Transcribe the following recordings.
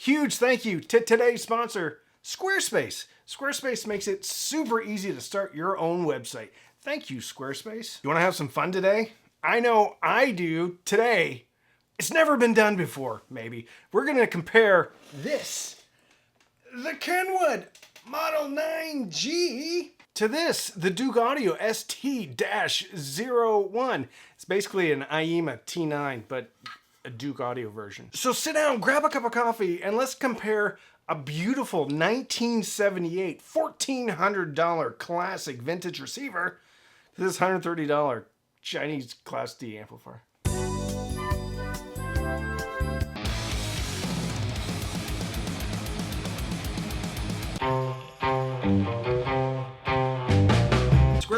Huge thank you to today's sponsor, Squarespace. Squarespace makes it super easy to start your own website. Thank you, Squarespace. You want to have some fun today? I know I do today. It's never been done before, maybe. We're going to compare this, the Kenwood Model 9G, to this, the Duke Audio ST-01. It's basically an IEMA T9, but a Duke Audio version. So sit down, grab a cup of coffee, and let's compare a beautiful 1978 $1,400 classic vintage receiver to this $130 Chinese Class D amplifier.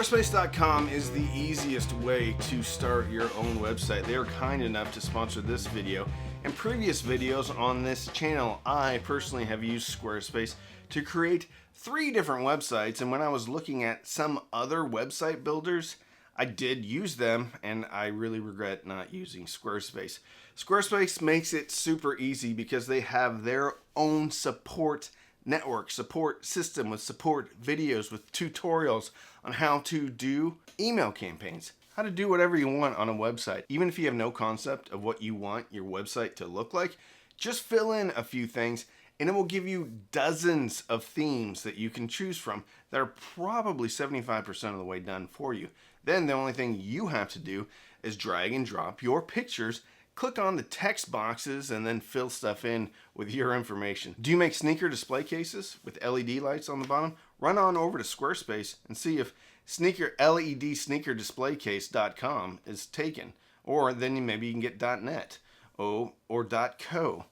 Squarespace.com is the easiest way to start your own website. They are kind enough to sponsor this video and previous videos on this channel. I personally have used Squarespace to create 3 different websites, and when I was looking at some other website builders, I did use them, and I really regret not using Squarespace. Squarespace makes it super easy because they have their own support network, support system with support videos, with tutorials on how to do email campaigns, how to do whatever you want on a website. Even if you have no concept of what you want your website to look like, just fill in a few things and it will give you dozens of themes that you can choose from that are probably 75% of the way done for you. Then the only thing you have to do is drag and drop your pictures, click on the text boxes, and then fill stuff in with your information. Do you make sneaker display cases with LED lights on the bottom? Run on over to Squarespace and see if LEDsneakerdisplaykcase.com is taken. Or then maybe you can get .net or .co.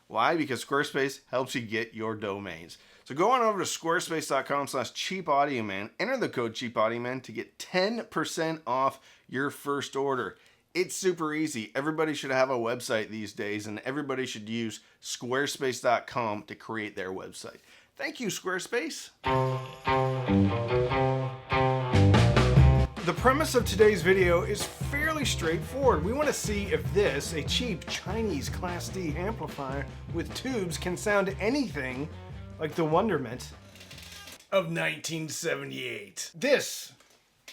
Why? Because Squarespace helps you get your domains. So go on over to squarespace.com/cheapaudioman. Enter the code cheapaudioman to get 10% off your first order. It's super easy. Everybody should have a website these days, and everybody should use squarespace.com to create their website. Thank you, Squarespace. The premise of today's video is fairly straightforward. We want to see if this, a cheap Chinese Class D amplifier with tubes, can sound anything like the wonderment of 1978. This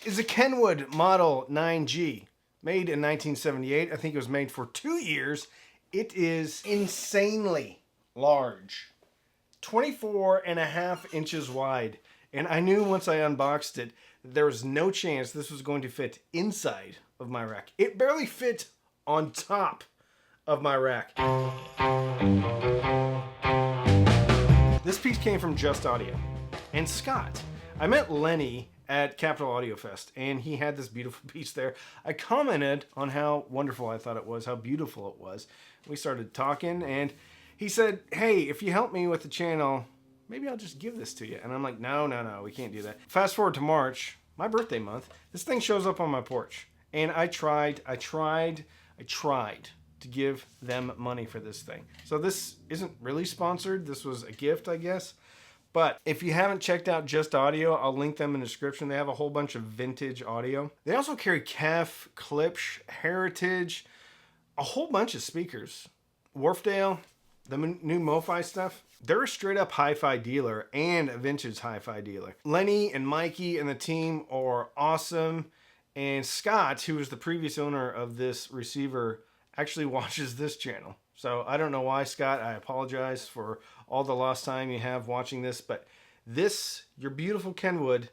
is a Kenwood Model 9G. Made in 1978. I think it was made for 2 years. It is insanely large. 24.5 inches wide. And I knew once I unboxed it, there was no chance this was going to fit inside of my rack. It barely fit on top of my rack. This piece came from Just Audio. And Scott. I met Lenny at Capital Audio Fest, and he had this beautiful piece there. I commented on how wonderful I thought it was, how beautiful it was. We started talking, and he said, hey, if you help me with the channel, maybe I'll just give this to you. And I'm like, no, we can't do that. Fast forward to March, my birthday month, this thing shows up on my porch. And I tried to give them money for this thing. So this isn't really sponsored. This was a gift, I guess. But if you haven't checked out Just Audio, I'll link them in the description. They have a whole bunch of vintage audio. They also carry Kef, Klipsch, Heritage, a whole bunch of speakers. Wharfdale, the new MoFi stuff. They're a straight up hi-fi dealer and a vintage hi-fi dealer. Lenny and Mikey and the team are awesome. And Scott, who was the previous owner of this receiver, actually watches this channel. So I don't know why, Scott. I apologize for all the lost time you have watching this, but this, your beautiful Kenwood,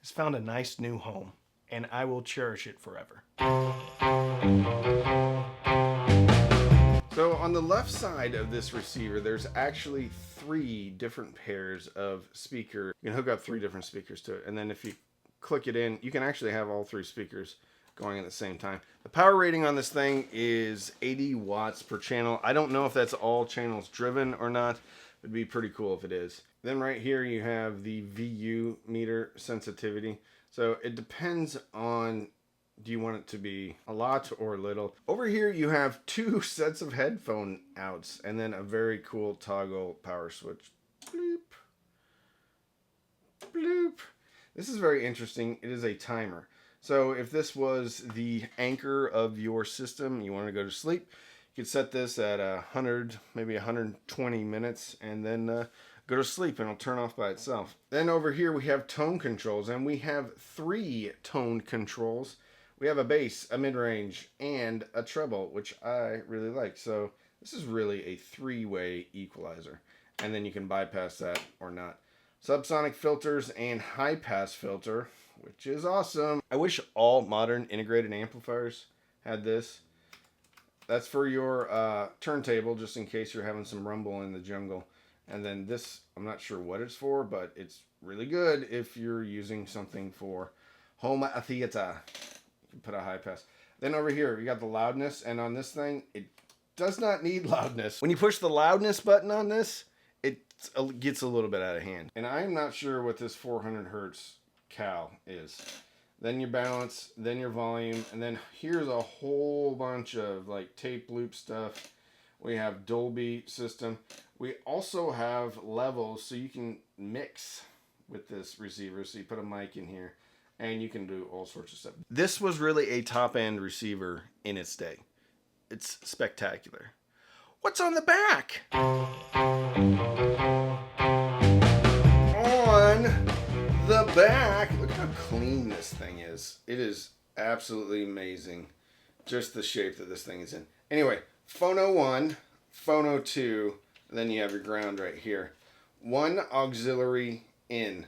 has found a nice new home, and I will cherish it forever. So on the left side of this receiver, there's actually 3 different pairs of speaker. You can hook up 3 different speakers to it, and then if you click it in, you can actually have all 3 speakers going at the same time. The power rating on this thing is 80 watts per channel. I don't know if that's all channels driven or not. It'd be pretty cool if it is. Then right here you have the VU meter sensitivity. So it depends on, do you want it to be a lot or little? Over here you have 2 sets of headphone outs and then a very cool toggle power switch. Bloop. Bloop. This is very interesting. It is a timer. So if this was the anchor of your system, you want to go to sleep, You could set this at 100, maybe 120 minutes, and then go to sleep, and it'll turn off by itself. Then over here we have tone controls, and we have 3 tone controls. We have a bass, a mid-range, and a treble, which I really like. So this is really a 3-way equalizer, and then you can bypass that or not. Subsonic filters and high-pass filter, which is awesome. I wish all modern integrated amplifiers had this. That's for your turntable, just in case you're having some rumble in the jungle. And then this, I'm not sure what it's for, but it's really good if you're using something for home theater. You can put a high pass. Then over here, you got the loudness, and on this thing, it does not need loudness. When you push the loudness button on this, it gets a little bit out of hand. And I'm not sure what this 400 hertz cal is. Then your balance, then your volume, and then here's a whole bunch of like tape loop stuff. We have Dolby system. We also have levels, so you can mix with this receiver. So you put a mic in here, and you can do all sorts of stuff. This was really a top-end receiver in its day. It's spectacular. What's on the back? On the back, look how clean this thing is. It is absolutely amazing, just the shape that this thing is in. Anyway, phono 1, phono 2, and then you have your ground right here. 1 auxiliary in,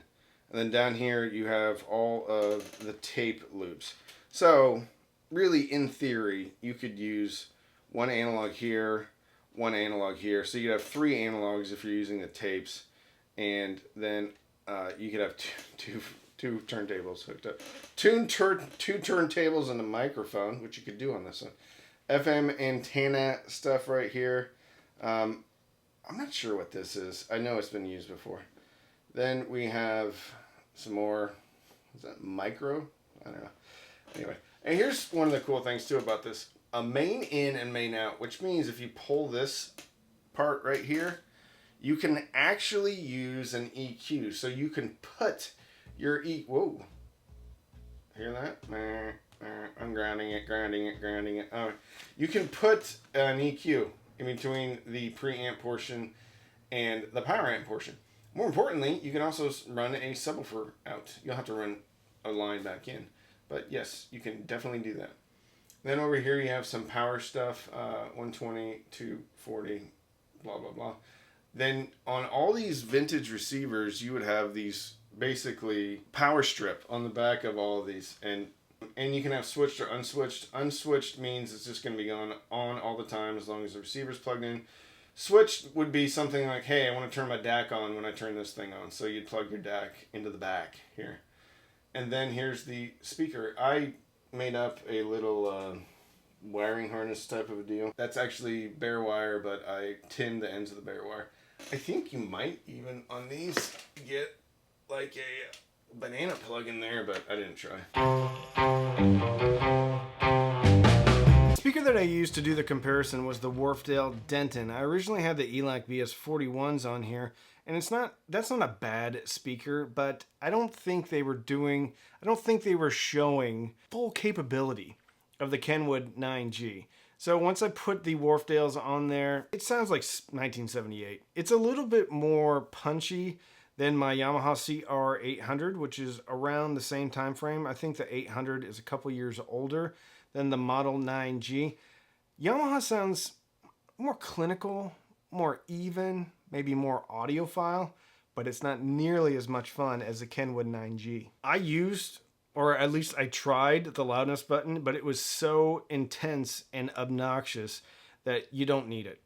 and then down here you have all of the tape loops. So really, in theory, you could use 1 analog here, 1 analog here. So you'd have 3 analogs if you're using the tapes, and then you could have two turntables hooked up. Two turntables and a microphone, which you could do on this one. FM antenna stuff right here. I'm not sure what this is. I know it's been used before. Then we have some more, is that micro? I don't know. Anyway, and here's one of the cool things too about this. A main in and main out, which means if you pull this part right here, you can actually use an EQ. So you can put your whoa. Hear that? I'm grounding it. Oh, you can put an EQ in between the preamp portion and the power amp portion. More importantly, you can also run a subwoofer out. You'll have to run a line back in. But yes, you can definitely do that. Then over here you have some power stuff, 120, 240, blah, blah, blah. Then on all these vintage receivers, you would have these basically power strip on the back of all of these. And you can have switched or unswitched. Unswitched means it's just going to be going on all the time as long as the receiver's plugged in. Switched would be something like, hey, I want to turn my DAC on when I turn this thing on. So you'd plug your DAC into the back here. And then here's the speaker. I made up a little wiring harness type of a deal. That's actually bare wire, but I tinned the ends of the bare wire. I think you might even on these get like a banana plug in there, but I didn't try. The speaker that I used to do the comparison was the Wharfedale Denton. I originally had the ELAC BS41s on here, and that's not a bad speaker, but I don't think they were showing full capability of the Kenwood 9G. So once I put the Wharfedales on there, it sounds like 1978. It's a little bit more punchy than my Yamaha CR800, which is around the same time frame. I think the 800 is a couple years older than the Model 9G. Yamaha sounds more clinical, more even, maybe more audiophile, but it's not nearly as much fun as the Kenwood 9G. I used, or at least I tried, the loudness button, but it was so intense and obnoxious that you don't need it.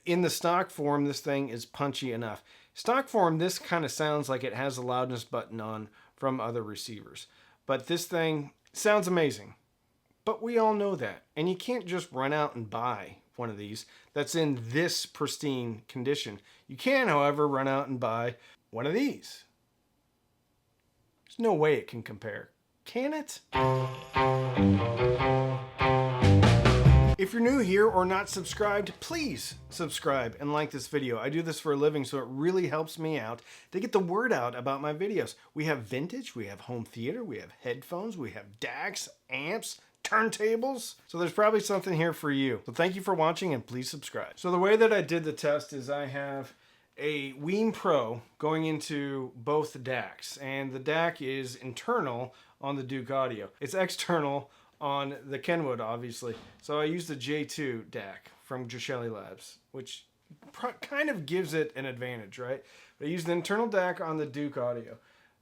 In the stock form, this thing is punchy enough. Stock form, this kind of sounds like it has a loudness button on from other receivers. But this thing sounds amazing. But we all know that. And you can't just run out and buy one of these that's in this pristine condition. You can, however, run out and buy one of these. There's no way it can compare. Can it? If you're new here or not subscribed, please subscribe and like this video. I do this for a living, so it really helps me out to get the word out about my videos. We have vintage, we have home theater, we have headphones, we have DACs, amps, turntables. So there's probably something here for you. So thank you for watching and please subscribe. So the way that I did the test is I have a Weem Pro going into both DACs, and the DAC is internal on the Duke Audio. It's external on the Kenwood, obviously. So I used the J2 DAC from Gishelli Labs, which kind of gives it an advantage, right? But I used the internal DAC on the Duke Audio.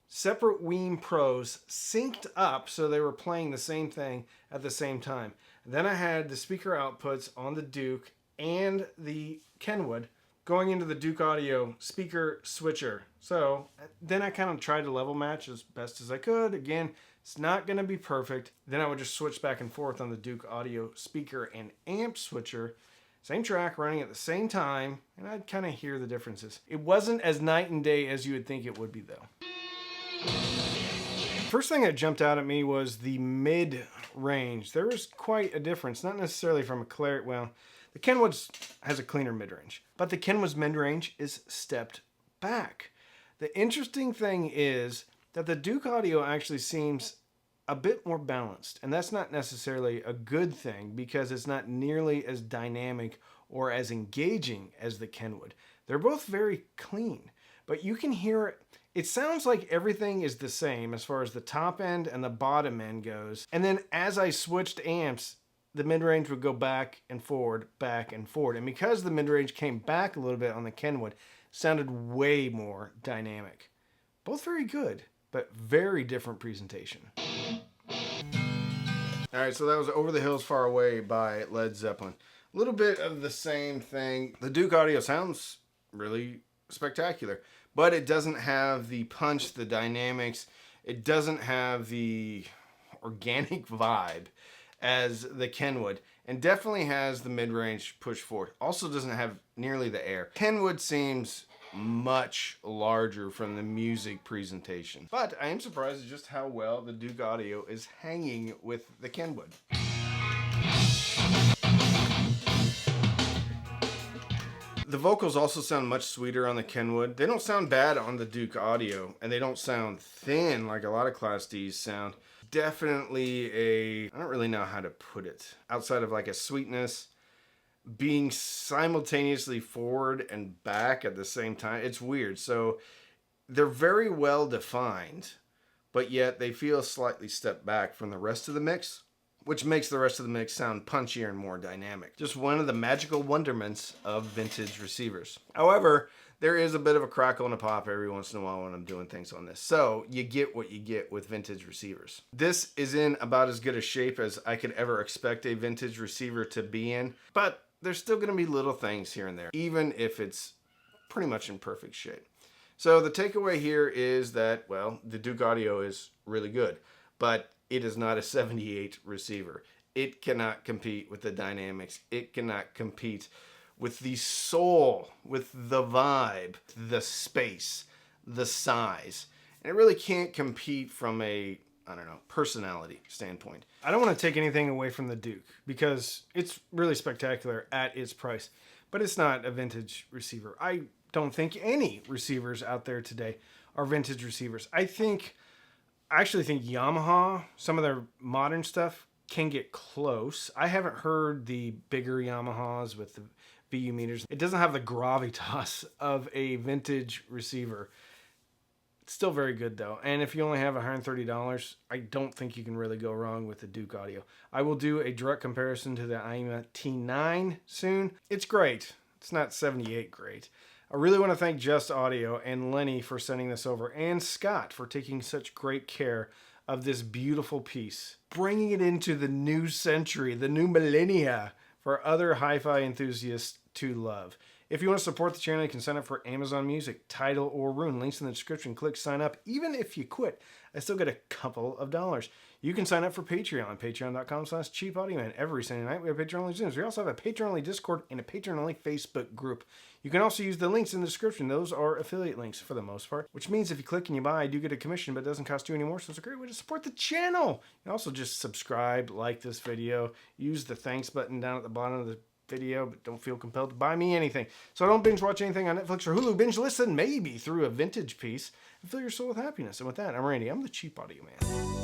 Separate Weem Pros synced up so they were playing the same thing at the same time. Then I had the speaker outputs on the Duke and the Kenwood going into the Duke Audio speaker switcher. So then I kind of tried to level match as best as I could. Again, it's not going to be perfect. Then I would just switch back and forth on the Duke Audio speaker and amp switcher. Same track running at the same time, and I'd kind of hear the differences. It wasn't as night and day as you would think it would be though. First thing that jumped out at me was the mid-range. There was quite a difference, not necessarily from a clarity. Well, the Kenwood has a cleaner mid-range, but the Kenwood's mid-range is stepped back. The interesting thing is that the Duke Audio actually seems a bit more balanced, and that's not necessarily a good thing because it's not nearly as dynamic or as engaging as the Kenwood. They're both very clean, but you can hear it. It sounds like everything is the same as far as the top end and the bottom end goes. And then as I switched amps, the mid-range would go back and forward, back and forward. And because the mid-range came back a little bit on the Kenwood, it sounded way more dynamic. Both very good, but very different presentation. All right, so that was Over the Hills Far Away by Led Zeppelin. A little bit of the same thing. The Duke Audio sounds really spectacular, but it doesn't have the punch, the dynamics. It doesn't have the organic vibe as the Kenwood, and definitely has the mid-range push forward. Also doesn't have nearly the air. Kenwood seems much larger from the music presentation, but I am surprised at just how well the Duke Audio is hanging with the Kenwood. The vocals also sound much sweeter on the Kenwood. They don't sound bad on the Duke Audio, and they don't sound thin like a lot of Class D's sound. Definitely I don't really know how to put it, outside of like a sweetness, being simultaneously forward and back at the same time. It's weird. So they're very well defined, but yet they feel slightly stepped back from the rest of the mix, which makes the rest of the mix sound punchier and more dynamic. Just one of the magical wonderments of vintage receivers. However, there is a bit of a crackle and a pop every once in a while when I'm doing things on this. So you get what you get with vintage receivers. This is in about as good a shape as I could ever expect a vintage receiver to be in, but there's still gonna be little things here and there, even if it's pretty much in perfect shape. So the takeaway here is that, well, the Duke Audio is really good, but it is not a 78 receiver. It cannot compete with the dynamics. It cannot compete with the soul, with the vibe, the space, the size. And it really can't compete from a, I don't know, personality standpoint. I don't want to take anything away from the Duke because it's really spectacular at its price, but it's not a vintage receiver. I don't think any receivers out there today are vintage receivers. I actually think Yamaha, some of their modern stuff, can get close. I haven't heard the bigger Yamahas with the VU meters. It doesn't have the gravitas of a vintage receiver. It's still very good though. And if you only have $130, I don't think you can really go wrong with the Duke Audio. I will do a direct comparison to the IMA T9 soon. It's great. It's not 78 great. I really want to thank Just Audio and Lenny for sending this over, and Scott for taking such great care of this beautiful piece, bringing it into the new century, the new millennia, for other hi-fi enthusiasts to love. If you want to support the channel, you can sign up for Amazon Music, Tidal, or Roon. Links in the description. Click sign up. Even if you quit, I still get a couple of dollars. You can sign up for Patreon, patreon.com/cheapaudioman. Every Sunday night, we have Patreon-only Zooms. We also have a Patreon-only Discord and a Patreon-only Facebook group. You can also use the links in the description. Those are affiliate links for the most part, which means if you click and you buy, I do get a commission, but it doesn't cost you anymore, so it's a great way to support the channel. You can also just subscribe, like this video, use the thanks button down at the bottom of the video, but don't feel compelled to buy me anything. So don't binge watch anything on Netflix or Hulu. Binge listen maybe through a vintage piece and fill your soul with happiness. And with that, I'm Randy. I'm the Cheap Audio Man.